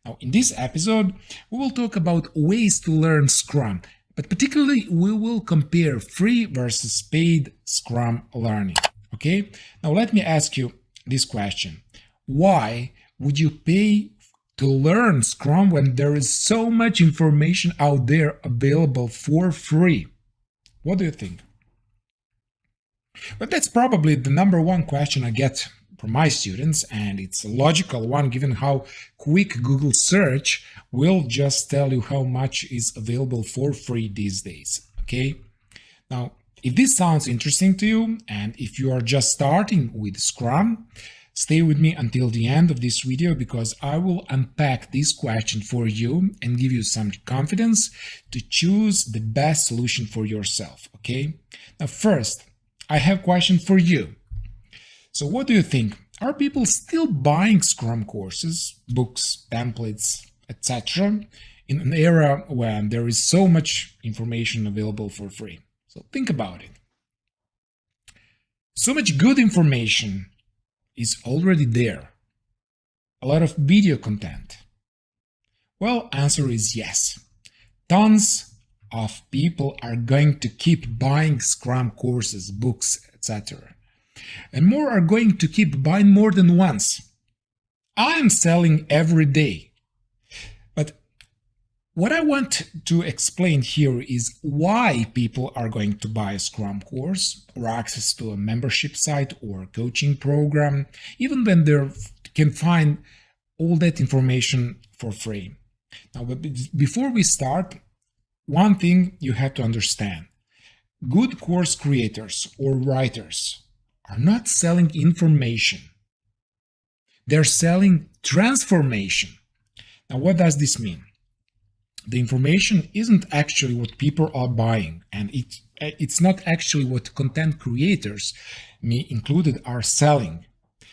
Now, in this episode, we will talk about ways to learn Scrum, but particularly we will compare free versus paid Scrum learning. Okay? Now, let me ask you this question. Why would you pay to learn Scrum when there is so much information out there available for free? What do you think? But that's probably the number one question I get from my students, and it's a logical one given how quick Google search will just tell you how much is available for free these days. Okay? Now, if this sounds interesting to you, and if you are just starting with Scrum, stay with me until the end of this video because I will unpack this question for you and give you some confidence to choose the best solution for yourself. Okay? Now, first, I have a question for you. So what do you think? Are people still buying Scrum courses, books, templates, etc. in an era when there is so much information available for free? So think about it. So much good information is already there. A lot of video content. Well, answer is yes. Tons of people are going to keep buying Scrum courses, books, etc. And more are going to keep buying more than once. I'm selling every day. But what I want to explain here is why people are going to buy a Scrum course or access to a membership site or coaching program, even when they can find all that information for free. Now, before we start, one thing you have to understand. Good course creators or writers are not selling information. They're selling transformation. Now, what does this mean? The information isn't actually what people are buying, and it's not actually what content creators, me included, are selling.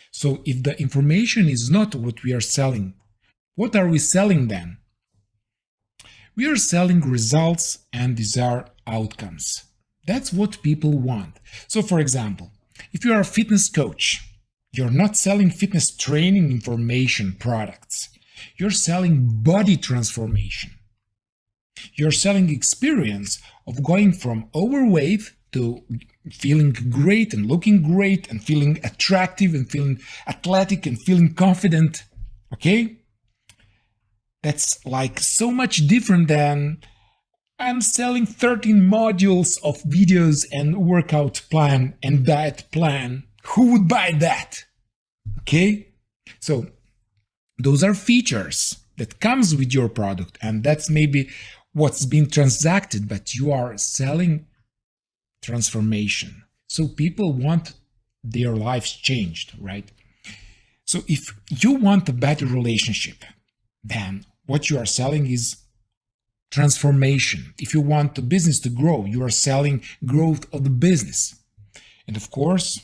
So if the information is not what we are selling, what are we selling then? We are selling results and desired outcomes. That's what people want. So for example, if you are a fitness coach, you're not selling fitness training information products. You're selling body transformation. You're selling experience of going from overweight to feeling great and looking great and feeling attractive and feeling athletic and feeling confident. Okay? That's like so much different than I'm selling 13 modules of videos and workout plan and diet plan. Who would buy that? Okay? So those are features that comes with your product, and that's maybe what's being transacted, but you are selling transformation. So people want their lives changed, right? So if you want a better relationship, then what you are selling is transformation. If you want the business to grow, you are selling growth of the business. And of course,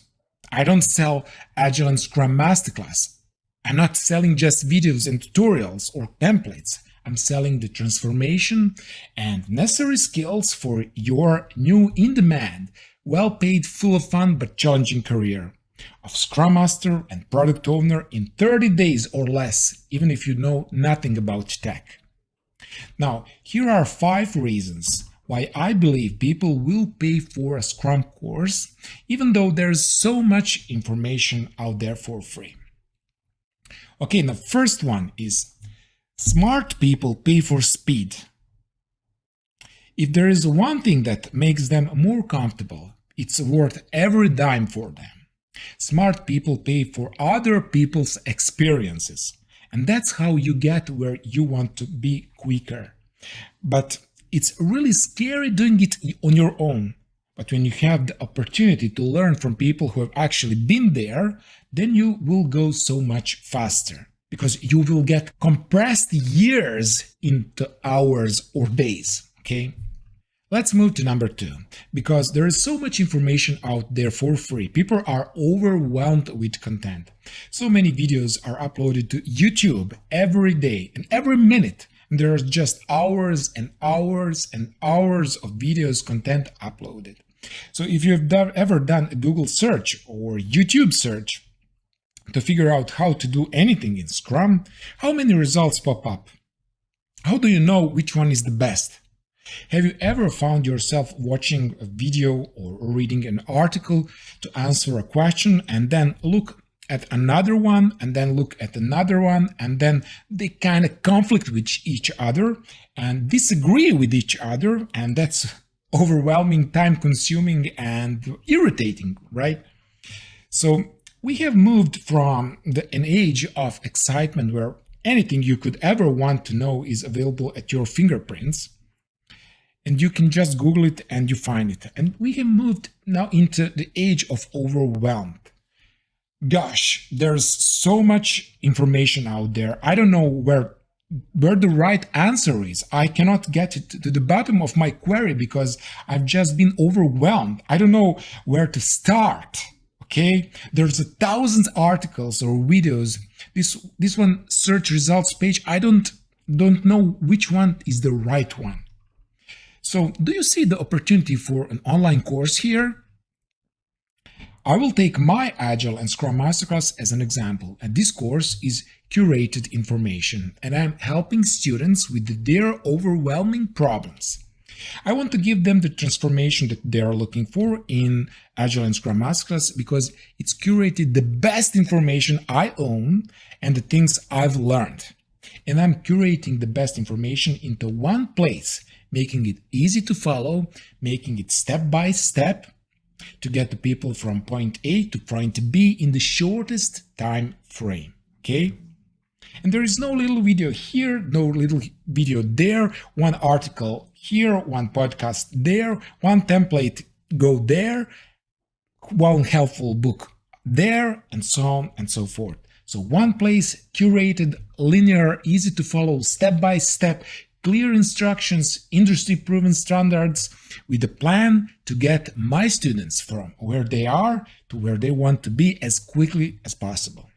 I don't sell Agile and Scrum Masterclass. I'm not selling just videos and tutorials or templates. I'm selling the transformation and necessary skills for your new in-demand, well-paid, full of fun but challenging career of Scrum Master and Product Owner in 30 days or less, even if you know nothing about tech. Now, here are 5 reasons why I believe people will pay for a Scrum course, even though there's so much information out there for free. Okay, the first one is smart people pay for speed. If there is one thing that makes them more comfortable, it's worth every dime for them. Smart people pay for other people's experiences, and that's how you get where you want to be quicker. But it's really scary doing it on your own. But when you have the opportunity to learn from people who have actually been there, then you will go so much faster because you will get compressed years into hours or days, okay? Let's move to number 2, because there is so much information out there for free. People are overwhelmed with content. So many videos are uploaded to YouTube every day and every minute. And there are just hours and hours and hours of videos content uploaded. So if you have ever done a Google search or YouTube search, to figure out how to do anything in Scrum, how many results pop up? How do you know which one is the best? Have you ever found yourself watching a video or reading an article to answer a question and then look at another one and then look at another one and then they kind of conflict with each other and disagree with each other, and that's overwhelming, time consuming and irritating, right? So we have moved from an age of excitement where anything you could ever want to know is available at your fingerprints, and you can just Google it and you find it. And we have moved now into the age of overwhelmed. Gosh, there's so much information out there. I don't know where the right answer is. I cannot get it to the bottom of my query because I've just been overwhelmed. I don't know where to start. Okay, there's 1,000 articles or videos. This one search results page, I don't know which one is the right one. So do you see the opportunity for an online course here? I will take my Agile and Scrum Masterclass as an example, and this course is curated information, and I'm helping students with their overwhelming problems. I want to give them the transformation that they are looking for in Agile and Scrum Masterclass because it's curated the best information I own and the things I've learned. And I'm curating the best information into one place, making it easy to follow, making it step by step to get the people from point A to point B in the shortest time frame. Okay? And there is no little video here, no little video there, one article here, one podcast there, one template go there, one helpful book there, and so on and so forth. So one place, curated, linear, easy to follow, step by step, clear instructions, industry proven standards, with a plan to get my students from where they are to where they want to be as quickly as possible.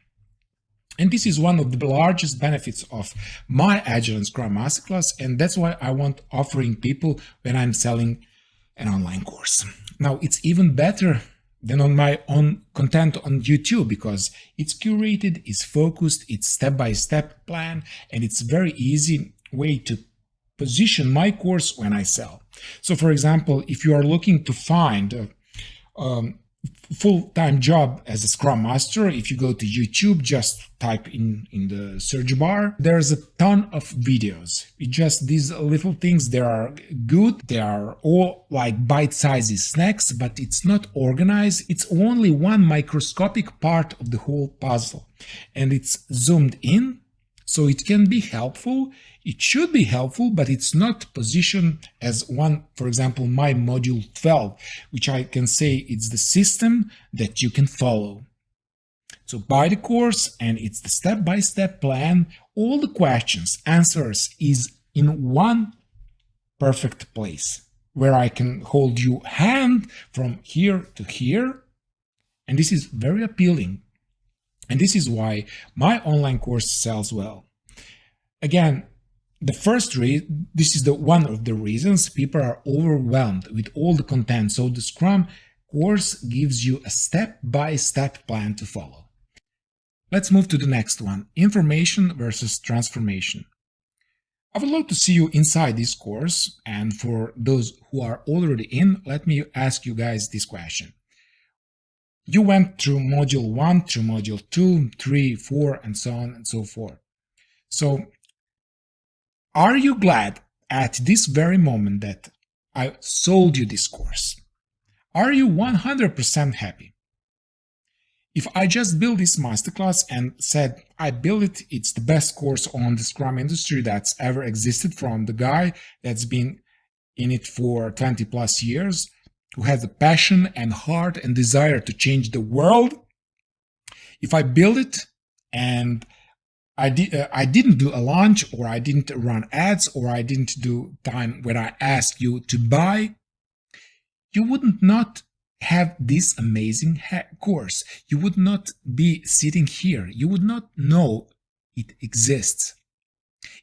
And this is one of the largest benefits of my Agile and Scrum Masterclass, and that's why I want offering people when I'm selling an online course. Now, it's even better than on my own content on YouTube because it's curated, it's focused, it's step-by-step plan, and it's very easy way to position my course when I sell. So, for example, if you are looking to find full-time job as a Scrum Master, if you go to YouTube, just type in the search bar, there's a ton of videos. It just these little things, they are good, they are all like bite-sized snacks, but it's not organized. It's only one microscopic part of the whole puzzle, and it's zoomed in, so it can be helpful. It should be helpful, but it's not positioned as one, for example, my module 12, which I can say it's the system that you can follow. So buy the course and it's the step-by-step plan. All the questions, answers is in one perfect place where I can hold you hand from here to here. And this is very appealing. And this is why my online course sells well. Again, this is one of the reasons people are overwhelmed with all the content. So the Scrum course gives you a step-by-step plan to follow. Let's move to the next one, information versus transformation. I would love to see you inside this course, and for those who are already in, let me ask you guys this question. You went through module 1, through module 2, 3, 4, and so on and so forth. So, are you glad at this very moment that I sold you this course? Are you 100% happy? If I just built this masterclass and said, I built it, it's the best course on the Scrum industry that's ever existed from the guy that's been in it for 20 plus years, who has a passion and heart and desire to change the world. If I build it and I didn't do a launch, or I didn't run ads, or I didn't do time when I asked you to buy, you would not have this amazing course. You would not be sitting here. You would not know it exists.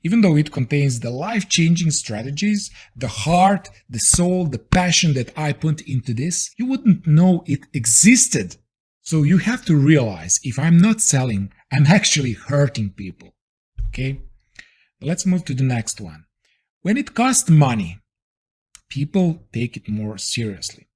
Even though it contains the life-changing strategies, the heart, the soul, the passion that I put into this, you wouldn't know it existed So you have to realize if I'm not selling, I'm actually hurting people. Okay? Let's move to the next one. When it costs money, people take it more seriously.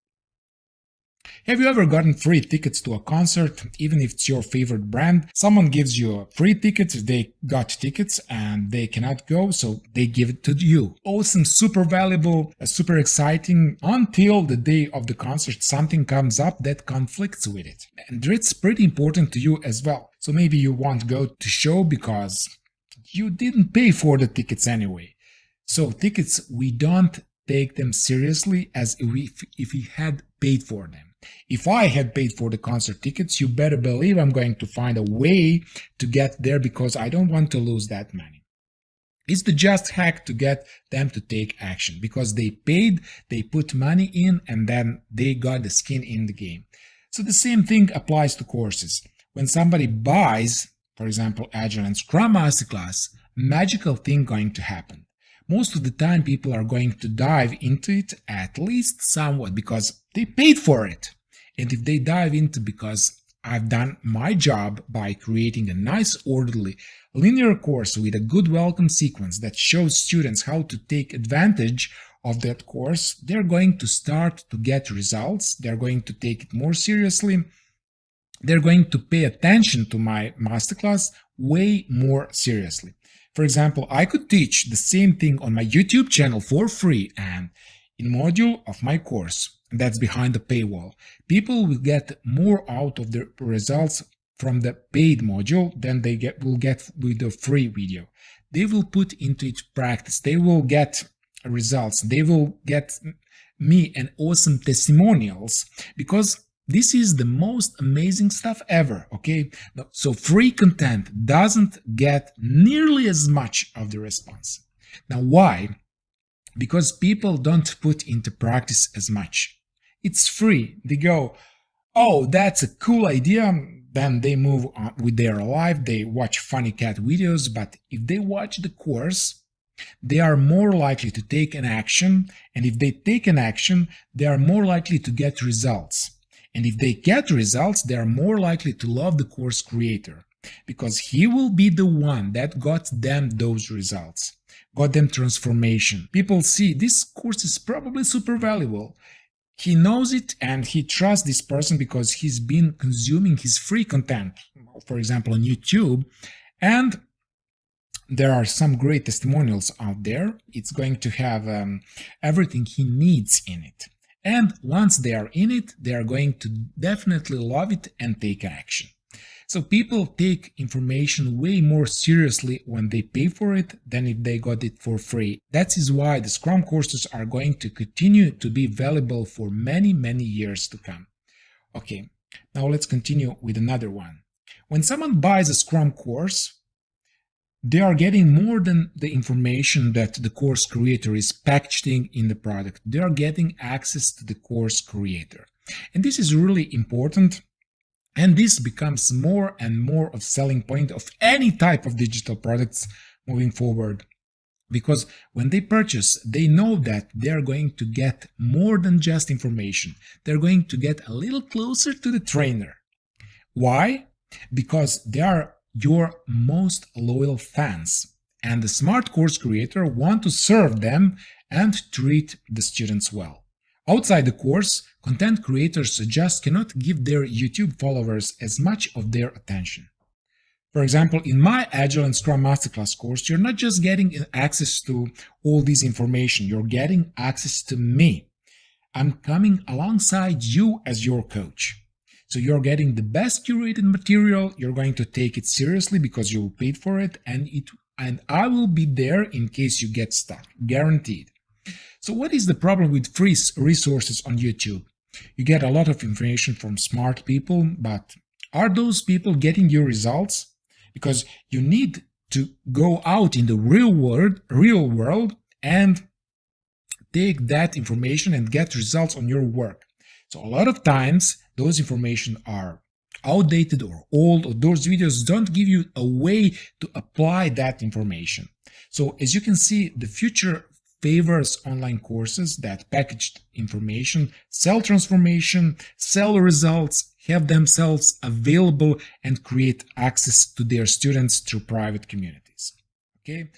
Have you ever gotten free tickets to a concert, even if it's your favorite brand? Someone gives you free tickets, they got tickets and they cannot go, so they give it to you. Awesome, super valuable, super exciting, until the day of the concert something comes up that conflicts with it. And it's pretty important to you as well. So maybe you won't go to show because you didn't pay for the tickets anyway. So tickets, we don't take them seriously as if we had paid for them. If I had paid for the concert tickets, you better believe I'm going to find a way to get there because I don't want to lose that money. It's the just hack to get them to take action because they paid, they put money in, and then they got the skin in the game. So the same thing applies to courses. When somebody buys, for example, Agile and Scrum Master class, magical thing going to happen. Most of the time people are going to dive into it at least somewhat because they paid for it. And if they dive into because I've done my job by creating a nice orderly linear course with a good welcome sequence that shows students how to take advantage of that course, they're going to start to get results. They're going to take it more seriously. They're going to pay attention to my masterclass way more seriously. For example, I could teach the same thing on my YouTube channel for free and in module of my course that's behind the paywall. People will get more out of the results from the paid module than they will get with the free video. They will put into it practice. They will get results. They will get me an awesome testimonials because this is the most amazing stuff ever, okay? So free content doesn't get nearly as much of the response. Now, why? Because people don't put into practice as much. It's free. They go, oh, that's a cool idea. Then they move on with their life. They watch funny cat videos. But if they watch the course, they are more likely to take an action. And if they take an action, they are more likely to get results. And if they get results, they are more likely to love the course creator because he will be the one that got them those results, got them transformation. People see this course is probably super valuable. He knows it and he trusts this person because he's been consuming his free content, for example, on YouTube. And there are some great testimonials out there. It's going to have everything he needs in it. And once they are in it, they are going to definitely love it and take action. So people take information way more seriously when they pay for it than if they got it for free. That is why the Scrum courses are going to continue to be valuable for many, many years to come. Okay, now let's continue with another one. When someone buys a Scrum course, they are getting more than the information that the course creator is packaging in the product. They are getting access to the course creator. And this is really important. And this becomes more and more of selling point of any type of digital products moving forward. Because when they purchase, they know that they are going to get more than just information. They're going to get a little closer to the trainer. Why? Because they are your most loyal fans, and the smart course creator want to serve them and treat the students well. Outside the course, content creators just cannot give their YouTube followers as much of their attention. For example, in my Agile and Scrum Masterclass course, you're not just getting access to all this information, you're getting access to me. I'm coming alongside you as your coach. So you're getting the best curated material, you're going to take it seriously because you paid for it, and I will be there in case you get stuck, guaranteed. So what is the problem with free resources on YouTube? You get a lot of information from smart people, but are those people getting your results? Because you need to go out in the real world and take that information and get results on your work. So a lot of times those information are outdated or old, or those videos don't give you a way to apply that information. So as you can see, the future favors online courses that packaged information, sell transformation, sell results, have themselves available, and create access to their students through private communities. Okay,